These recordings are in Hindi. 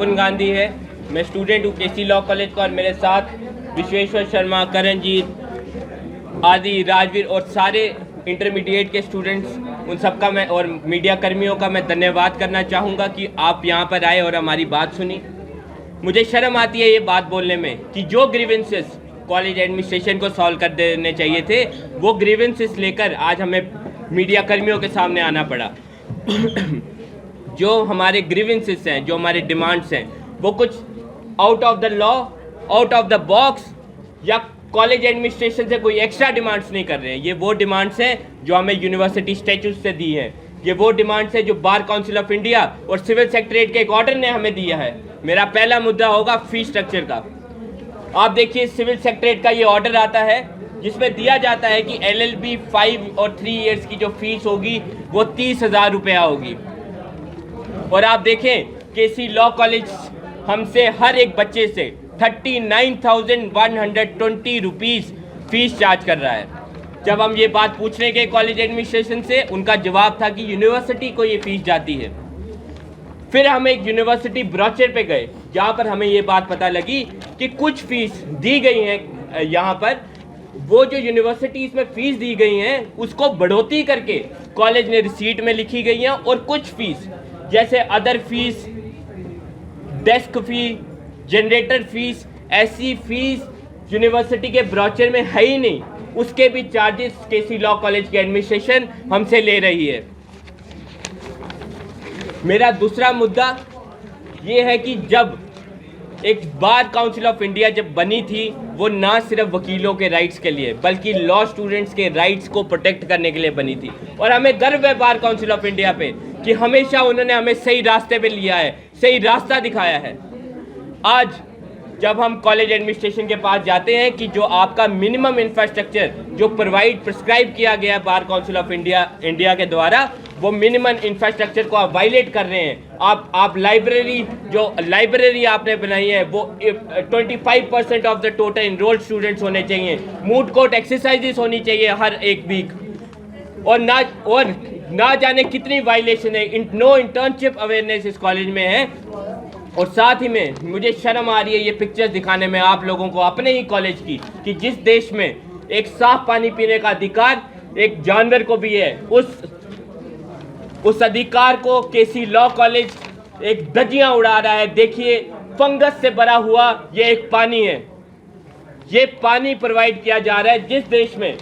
विपुल गांधी है। मैं स्टूडेंट हूँ केसी लॉ कॉलेज का और मेरे साथ विश्वेश्वर शर्मा, करणजीत आदि, राजवीर और सारे इंटरमीडिएट के स्टूडेंट्स, उन सबका मैं और मीडिया कर्मियों का मैं धन्यवाद करना चाहूँगा कि आप यहाँ पर आए और हमारी बात सुनी। मुझे शर्म आती है ये बात बोलने में कि जो ग्रीवेंसेस कॉलेज एडमिनिस्ट्रेशन को सॉल्व कर देने चाहिए थे, वो ग्रीवेंसेस लेकर आज हमें मीडिया कर्मियों के सामने आना पड़ा। जो हमारे ग्रीवेंसेस हैं, जो हमारे डिमांड्स हैं, वो कुछ out of the law, out of the box या कॉलेज एडमिनिस्ट्रेशन से कोई एक्स्ट्रा डिमांड्स नहीं कर रहे हैं। ये वो डिमांड्स हैं जो हमें यूनिवर्सिटी स्टैट्यूट से दी है। ये वो डिमांड्स है जो बार काउंसिल ऑफ इंडिया और सिविल सेक्रेटरीट के एक ऑर्डर ने हमें दिया है। मेरा पहला मुद्दा होगा फी स्ट्रक्चर का। आप देखिए, सिविल सेक्रेटरीट का ये ऑर्डर आता है जिसमें दिया जाता है कि LLB 5 और 3 ईयर्स की जो फीस होगी वो 30,000 रुपया होगी। और आप देखें, केसी लॉ कॉलेज हमसे हर एक बच्चे से 39,120 रुपीज़ फीस चार्ज कर रहा है। जब हम ये बात पूछने के कॉलेज एडमिनिस्ट्रेशन से, उनका जवाब था कि यूनिवर्सिटी को ये फीस जाती है। फिर हम एक यूनिवर्सिटी ब्रोचर पे गए जहाँ पर हमें ये बात पता लगी कि कुछ फीस दी गई है। यहाँ पर वो जो यूनिवर्सिटी इसमें फीस दी गई हैं उसको बढ़ोतरी करके कॉलेज ने रिसीट में लिखी गई हैं, और कुछ फीस जैसे अदर फीस, डेस्क फी, जनरेटर फीस, ऐसी फीस यूनिवर्सिटी के ब्रोचर में है ही नहीं। उसके भी चार्जेस केसी लॉ कॉलेज की एडमिनिस्ट्रेशन हमसे ले रही है। मेरा दूसरा मुद्दा ये है कि जब एक बार काउंसिल ऑफ इंडिया जब बनी थी, वो ना सिर्फ वकीलों के राइट्स के लिए बल्कि लॉ स्टूडेंट्स के राइट्स को प्रोटेक्ट करने के लिए बनी थी। और हमें गर्व है बार काउंसिल ऑफ इंडिया पे कि हमेशा उन्होंने हमें सही रास्ते पे लिया है, सही रास्ता दिखाया है। आज जब हम कॉलेज एडमिनिस्ट्रेशन के पास जाते हैं कि जो आपका मिनिमम इंफ्रास्ट्रक्चर जो प्रिस्क्राइब किया गया है बार काउंसिल ऑफ इंडिया के द्वारा, वो मिनिमम इंफ्रास्ट्रक्चर को आप वायलेट कर रहे हैं। आप लाइब्रेरी आपने बनाई है वो 25% of the total enrolled students होने चाहिए। मूड कोर्ट एक्सरसाइजेस होनी चाहिए हर एक वीक, और ना जाने कितनी वायलेशन है। नो इंटर्नशिप अवेयरनेस इस कॉलेज में है। और साथ ही में मुझे शर्म आ रही है ये पिक्चर्स दिखाने में आप लोगों को अपने ही कॉलेज की, कि जिस देश में एक साफ पानी पीने का अधिकार एक जानवर को भी है, उस अधिकार को केसी लॉ कॉलेज एक धज्जियां उड़ा रहा है। देखिए, फंगस से भरा हुआ ये एक पानी है। ये पानी प्रोवाइड किया जा रहा है जिस देश में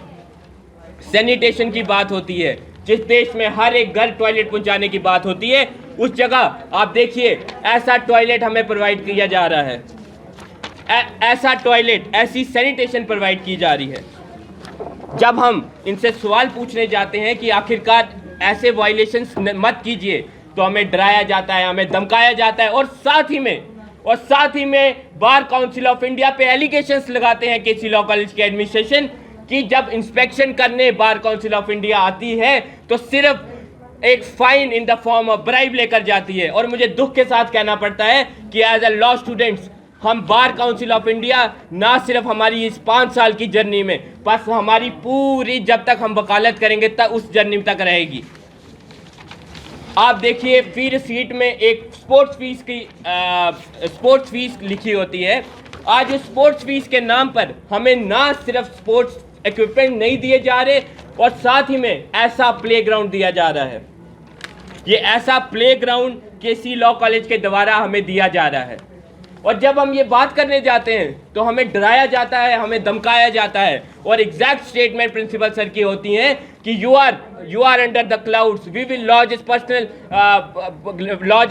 सैनिटेशन की बात होती है, जिस देश में हर एक घर टॉयलेट पहुंचाने की बात होती है, उस जगह आप देखिए ऐसा टॉयलेट हमें प्रोवाइड किया जा रहा है। ऐसा टॉयलेट, ऐसी सैनिटेशन प्रोवाइड की जा रही है। जब हम इनसे सवाल पूछने जाते हैं कि आखिरकार ऐसे वायलेशंस मत कीजिए, तो हमें डराया जाता है, हमें धमकाया जाता है, और साथ ही में बार काउंसिल ऑफ इंडिया पे एलिगेशंस लगाते हैं केसी लॉ कॉलेज के एडमिनिस्ट्रेशन कि जब इंस्पेक्शन करने बार काउंसिल ऑफ इंडिया आती है तो सिर्फ एक fine in the form of bribe लेकर जाती है। और मुझे दुख के साथ कहना पड़ता है कि एज अ लॉ स्टूडेंट्स हम बार काउंसिल ऑफ इंडिया ना सिर्फ हमारी इस 5 साल की जर्नी में, बस हमारी पूरी जब तक हम वकालत करेंगे तब उस जर्नी तक रहेगी। आप देखिए, फी रिसीट में एक स्पोर्ट्स फीस लिखी होती है। आज इस स्पोर्ट्स फीस के नाम पर हमें ना सिर्फ स्पोर्ट्स इक्विपमेंट नहीं दिए जा रहे, और साथ ही में ऐसा प्लेग्राउंड दिया जा रहा है। ये ऐसा प्लेग्राउंड केसी लॉ कॉलेज के द्वारा हमें दिया जा रहा है। और जब हम ये बात करने जाते हैं तो हमें डराया जाता है, हमें धमकाया जाता है, और एग्जैक्ट स्टेटमेंट प्रिंसिपल सर की होती हैं कि you are under the clouds, we will lodge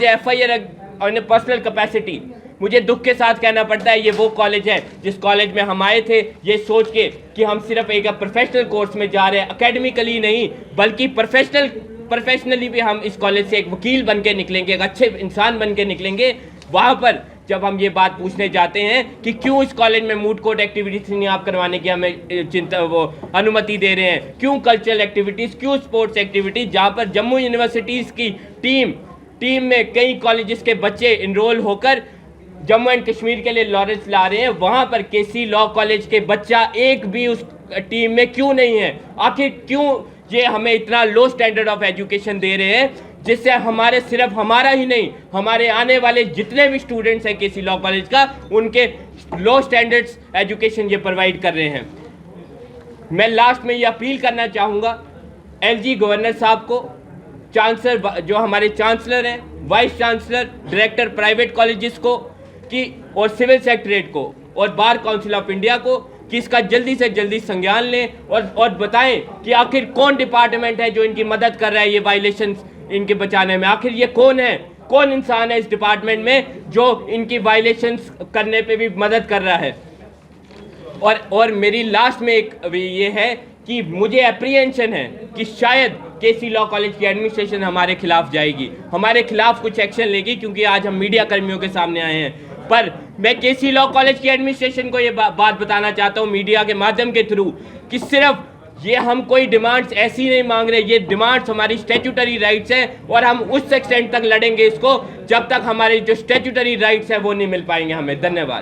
FIR on a personal capacity. मुझे दुख के साथ कहना पड़ता है, ये वो कॉलेज है जिस कॉलेज में हम आए थे ये सोच के कि हम सिर्फ एक प्रोफेशनल कोर्स में जा रहे हैं, एकेडमिकली नहीं बल्कि प्रोफेशनली भी हम इस कॉलेज से एक वकील बन के निकलेंगे, एक अच्छे इंसान बन के निकलेंगे। वहाँ पर जब हम ये बात पूछने जाते हैं कि क्यों इस कॉलेज में मूड कोर्ट एक्टिविटीज नहीं आप करवाने की हमें अनुमति दे रहे हैं, क्यों कल्चरल एक्टिविटीज़, क्यों स्पोर्ट्स एक्टिविटीज़, जहाँ पर जम्मू यूनिवर्सिटीज़ की टीम में कई कॉलेजेस के बच्चे इनरोल होकर जम्मू एंड कश्मीर के लिए लॉरेंस ला रहे हैं, वहाँ पर केसी लॉ कॉलेज के बच्चा एक भी उस टीम में क्यों नहीं है? आखिर क्यों ये हमें इतना लो स्टैंडर्ड ऑफ एजुकेशन दे रहे हैं जिससे हमारे सिर्फ हमारा ही नहीं, हमारे आने वाले जितने भी स्टूडेंट्स हैं केसी लॉ कॉलेज का, उनके लो स्टैंडर्ड्स एजुकेशन ये प्रोवाइड कर रहे हैं। मैं लास्ट में ये अपील करना चाहूँगा एलजी गवर्नर साहब को, चांसलर जो हमारे चांसलर हैं, vice chancellor, director private colleges को कि और सिविल सेक्रेटरीट को और बार काउंसिल ऑफ इंडिया को कि इसका जल्दी से जल्दी संज्ञान लें और बताएं कि आखिर कौन डिपार्टमेंट है जो इनकी मदद कर रहा है ये वायलेशंस इनके बचाने में। आखिर ये कौन है, कौन इंसान है इस डिपार्टमेंट में जो इनकी वायलेशंस करने पे भी मदद कर रहा है। और मेरी लास्ट में एक ये है कि मुझे एप्रीहेंशन है कि शायद केसी लॉ कॉलेज की एडमिनिस्ट्रेशन हमारे खिलाफ जाएगी, हमारे खिलाफ कुछ एक्शन लेगी, क्योंकि आज हम मीडिया कर्मियों के सामने आए हैं। पर मैं केसी लॉ कॉलेज की एडमिनिस्ट्रेशन को ये बात बताना चाहता हूँ मीडिया के माध्यम के थ्रू कि सिर्फ ये हम कोई डिमांड्स ऐसी नहीं मांग रहे, ये डिमांड्स हमारी स्टैट्यूटरी राइट्स हैं और हम उस एक्सटेंट तक लड़ेंगे इसको जब तक हमारे जो स्टैट्यूटरी राइट्स हैं वो नहीं मिल पाएंगे हमें। धन्यवाद।